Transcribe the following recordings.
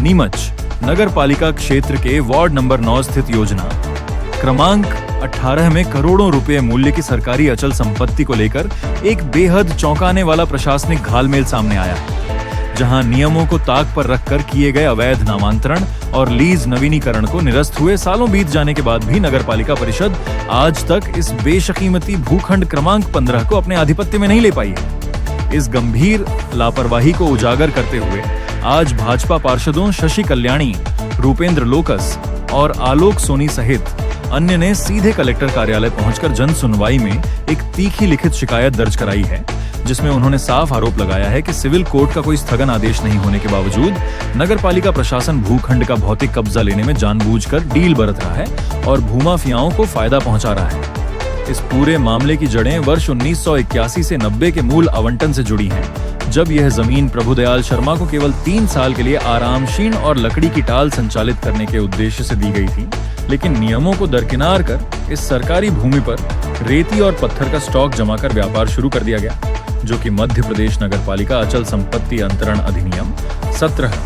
नीमच नगर पालिका क्षेत्र के वार्ड नंबर 9 स्थित योजना क्रमांक 18 में करोड़ों रुपए मूल्य की सरकारी अचल संपत्ति को लेकर एक बेहद चौंकाने वाला प्रशासनिक घालमेल सामने आया है, जहां नियमों को ताक पर रखकर किए गए अवैध नामांतरण और लीज नवीनीकरण को निरस्त हुए सालों बीत जाने के बाद भी नगर पालिका परिषद आज तक इस बेशकीमती भूखंड क्रमांक 15 को अपने आधिपत्य में नहीं ले पाई है। इस गंभीर लापरवाही को उजागर करते हुए आज भाजपा पार्षदों शशि कल्याणी, रूपेंद्र लोकस और आलोक सोनी सहित अन्य ने सीधे कलेक्टर कार्यालय पहुंचकर जन सुनवाई में एक तीखी लिखित शिकायत दर्ज कराई है, जिसमें उन्होंने साफ आरोप लगाया है कि सिविल कोर्ट का कोई स्थगन आदेश नहीं होने के बावजूद नगर पालिका प्रशासन भूखंड का भौतिक कब्जा लेने में जानबूझकर डील बरत रहा है और भूमाफियाओं को फायदा पहुंचा रहा है। इस पूरे मामले की जड़ें वर्ष 1981 से 90 के मूल आवंटन से जुड़ी हैं, जब यह जमीन प्रभुदयाल शर्मा को केवल 3 साल के लिए आरामशीन और लकड़ी की टाल संचालित करने के उद्देश्य से दी गई थी, लेकिन नियमों को दरकिनार कर इस सरकारी भूमि पर रेती और पत्थर का स्टॉक जमा कर व्यापार शुरू कर दिया गया, जो कि मध्य प्रदेश नगर पालिका अचल संपत्ति अंतरण अधिनियम 17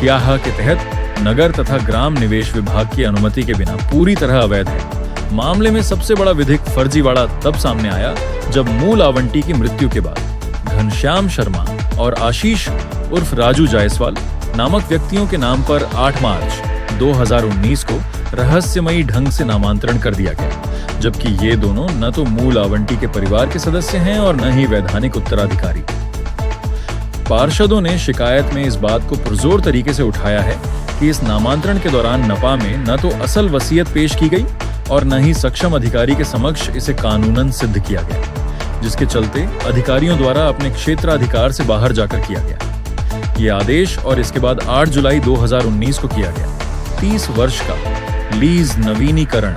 क्याह के तहत नगर तथा ग्राम निवेश विभाग की अनुमति के बिना पूरी तरह अवैध है। मामले में सबसे बड़ा विधिक फर्जीवाड़ा तब सामने आया जब मूल आवंटी की मृत्यु के बाद घनश्याम शर्मा और आशीष उर्फ राजू जायसवाल नामक व्यक्तियों के नाम पर 8 मार्च 2019 को रहस्यमयी ढंग से नामांतरण कर दिया गया, जबकि ये दोनों न तो मूल आवंटी के परिवार के सदस्य हैं और न ही वैधानिक उत्तराधिकारी। पार्षदों ने शिकायत में इस बात को पुरजोर तरीके से उठाया है कि इस नामांतरण के दौरान नपा में न तो असल वसीयत पेश की गई और न ही सक्षम अधिकारी के समक्ष इसे कानूनन सिद्ध किया गया, जिसके चलते अधिकारियों द्वारा अपने क्षेत्राधिकार से बाहर जाकर किया गया। ये आदेश और इसके बाद 8 जुलाई 2019 को किया गया 30 वर्ष का लीज नवीनीकरण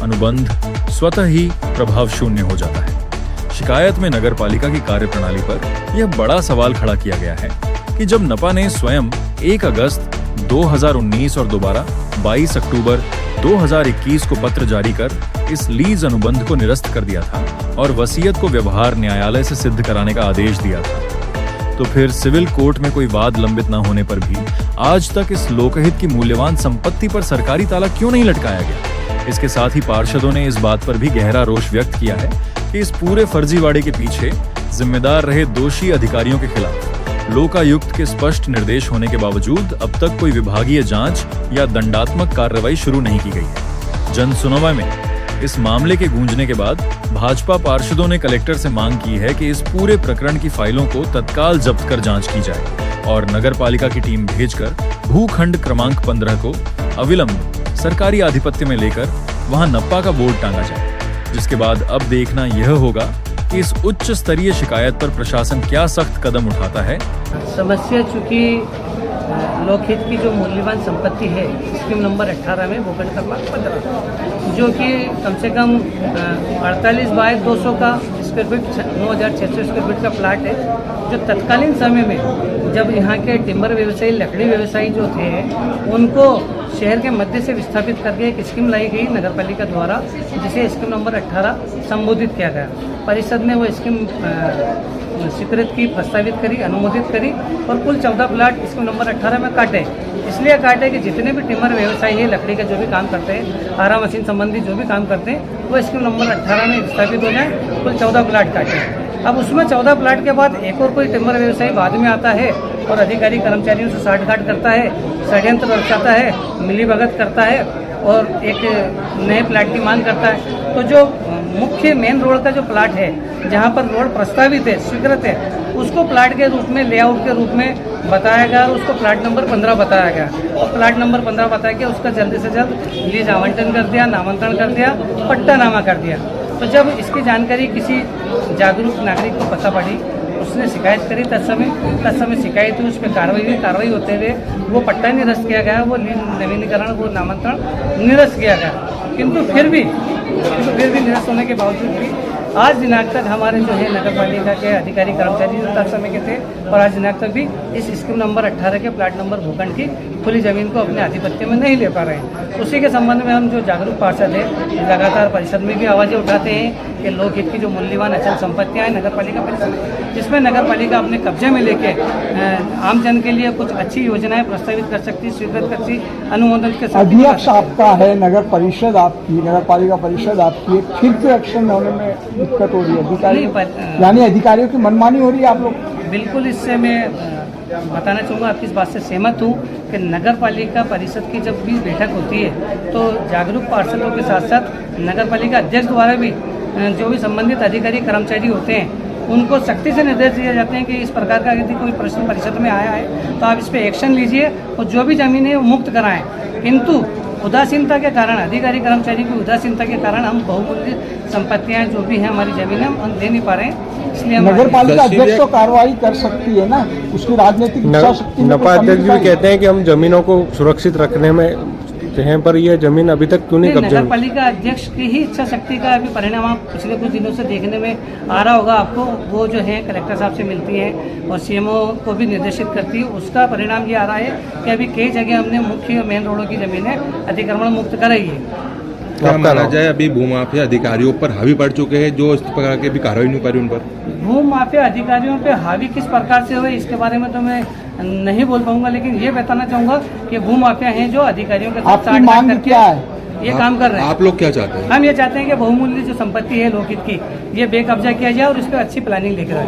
अनुबंध स्वतः ही प्रभाव शून्य हो जाता है। शिकायत में नगर पालिका की कार्यप्रणाली पर यह बड़ा सवाल खड़ा किया गया है कि जब नपा ने स्वयं 1 अगस्त 2019 और दोबारा 22 अक्टूबर 2021 को पत्र जारी कर इस लीज अनुबंध को निरस्त कर दिया था और वसीयत को व्यवहार न्यायालय से सिद्ध कराने का आदेश दिया था, तो फिर सिविल कोर्ट में कोई वाद लंबित न होने पर भी आज तक इस लोकहित की मूल्यवान संपत्ति पर सरकारी ताला क्यों नहीं लटकाया गया। इसके साथ ही पार्षदों ने इस बात पर भी गहरा रोष व्यक्त किया है कि इस पूरे फर्जीवाड़े के पीछे जिम्मेदार रहे दोषी अधिकारियों के खिलाफ लोकायुक्त के स्पष्ट निर्देश होने के बावजूद अब तक कोई विभागीय जांच या दंडात्मक कार्रवाई शुरू नहीं की गई है। जन सुनवाई में इस मामले के गूंजने के बाद भाजपा पार्षदों ने कलेक्टर से मांग की है कि इस पूरे प्रकरण की फाइलों को तत्काल जब्त कर जांच की जाए और नगर पालिका की टीम भेजकर भूखंड क्रमांक 15 को अविलंब सरकारी आधिपत्य में लेकर वहां नप्पा का बोर्ड टांगा जाए, जिसके बाद अब देखना यह होगा कि इस उच्च स्तरीय शिकायत पर प्रशासन क्या सख्त कदम उठाता है। समस्या चूंकि लोकहित की जो मूल्यवान संपत्ति है स्कीम नंबर 18 में भूखंड क्रमांक 15, जो कि कम से कम 48 बाय 200 का स्क्वायर फीट 9600 स्क्वायर फीट का प्लाट है, जो तत्कालीन समय में जब यहाँ के टिम्बर व्यवसायी लकड़ी व्यवसायी जो थे उनको शहर के मध्य से विस्थापित करके एक स्कीम लाई गई नगर पालिका द्वारा, जिसे स्कीम नंबर 18 संबोधित किया गया। परिषद ने वो स्कीम स्वीकृत की, प्रस्तावित करी, अनुमोदित करी और कुल 14 प्लाट स्कीम नंबर 18 में काटे। इसलिए काटे कि जितने भी टिम्बर व्यवसायी है, लकड़ी का जो भी काम करते हैं, आरा मशीन संबंधी जो भी काम करते हैं, वो स्कीम नंबर 18 में विस्थापित हो जाए। कुल 14 प्लाट काटे। अब उसमें 14 प्लाट के बाद एक और कोई टिम्बर व्यवसायी बाद में आता है और अधिकारी कर्मचारियों से साठगांठ करता है, षड्यंत्र रचाता है, मिलीभगत करता है और एक नए प्लाट की मांग करता है। तो जो मुख्य मेन रोड का जो प्लाट है, जहाँ पर रोड प्रस्तावित है, स्वीकृत है, उसको प्लाट के रूप में, लेआउट के रूप में बताया गया और उसको प्लाट नंबर 15 बताया गया और प्लाट नंबर 15 बताया गया, उसका जल्दी से जल्द लीज आवंटन कर दिया, नामांतरण कर दिया, पट्टानामा कर दिया। तो जब इसकी जानकारी किसी जागरूक नागरिक को पता पड़ी, उसने शिकायत करी, तत्समय शिकायत हुई, उस पर कार्रवाई होते हुए वो पट्टा निरस्त किया गया, वो नवीनीकरण, वो नामांतरण निरस्त किया गया। किंतु फिर भी निरस्त होने के बावजूद भी आज दिनांक तक हमारे जो है नगर पालिका के अधिकारी कर्मचारी जो तब समय के थे और आज दिनांक तक भी इस स्कीम नंबर 18 के प्लाट नंबर भूखंड की खुली जमीन को अपने आधिपत्य में नहीं ले पा रहे हैं। उसी के संबंध में हम जो जागरूक पार्षद है लगातार परिषद में भी आवाज़ें उठाते हैं कि लोकहित की जो मूल्यवान अचल संपत्तियाँ हैं नगर पालिका परिषद, जिसमें नगर पालिका अपने कब्जे में लेके आम जन के लिए कुछ अच्छी योजनाएं प्रस्तावित कर सकती, स्वीकृत कर सकती, अनुमोदन के साथ अध्यक्ष आपका है, नगर परिषद आपकी, नगर पालिका परिषद आपकी, फिर से एक्शन होने में दिक्कत हो रही है अधिकारियों, यानी अधिकारियों की मनमानी हो रही है आप लोग। बिल्कुल, इससे मैं बताना चाहूँगा, आपकी इस बात से सहमत हूँ कि नगर पालिका परिषद की जब भी बैठक होती है तो जागरूक पार्षदों के साथ साथ नगर पालिका अध्यक्ष द्वारा भी जो भी संबंधित अधिकारी कर्मचारी होते हैं उनको सख्ती से निर्देश दिए जाते हैं कि इस प्रकार का यदि कोई प्रश्न परिषद में आया है तो आप इस पर एक्शन लीजिए और जो भी ज़मीन है वो मुक्त कराएं। किंतु उदासीनता के कारण, अधिकारी कर्मचारी की उदासीनता के कारण हम बहुमूल्य संपत्तियां जो भी हैं हमारी जमीन हम दे नहीं पा रहे हैं, इसलिए नगर पालिका अध्यक्ष तो कार्रवाई कर सकती है ना, उसकी राजनीतिक इच्छा शक्ति में नपा अध्यक्ष भी कहते हैं कि हम जमीनों को सुरक्षित रखने में हैं, पर यह जमीन अभी तक क्यों नहीं कब्जे नगर में? पालिका अध्यक्ष की ही इच्छा शक्ति का अभी परिणाम आप पिछले कुछ दिनों से देखने में आ रहा होगा आपको। वो जो है कलेक्टर साहब से मिलती हैं और सीएमओ को भी निर्देशित करती है, उसका परिणाम ये आ रहा है कि अभी कई जगह हमने मुख्य मेन रोडों की जमीनें अतिक्रमण मुक्त कराई है। क्या माना जाए अभी भूमाफिया अधिकारियों पर हावी पड़ चुके हैं जो इस प्रकार की भी कार्रवाई नहीं कर रही उन पर? भूमाफिया अधिकारियों पे हावी किस प्रकार से हुए इसके बारे में तो मैं नहीं बोल पाऊंगा, लेकिन ये बताना चाहूंगा कि भूमाफिया हैं जो अधिकारियों के साथ आपकी मांग क्या है? ये काम कर रहे हैं। आप लोग क्या चाहते हैं? हम ये चाहते हैं कि बहुमूल्य जो संपत्ति है लोकहित की, ये बेकब्जा किया जाए और इस पर अच्छी प्लानिंग लेकर आए।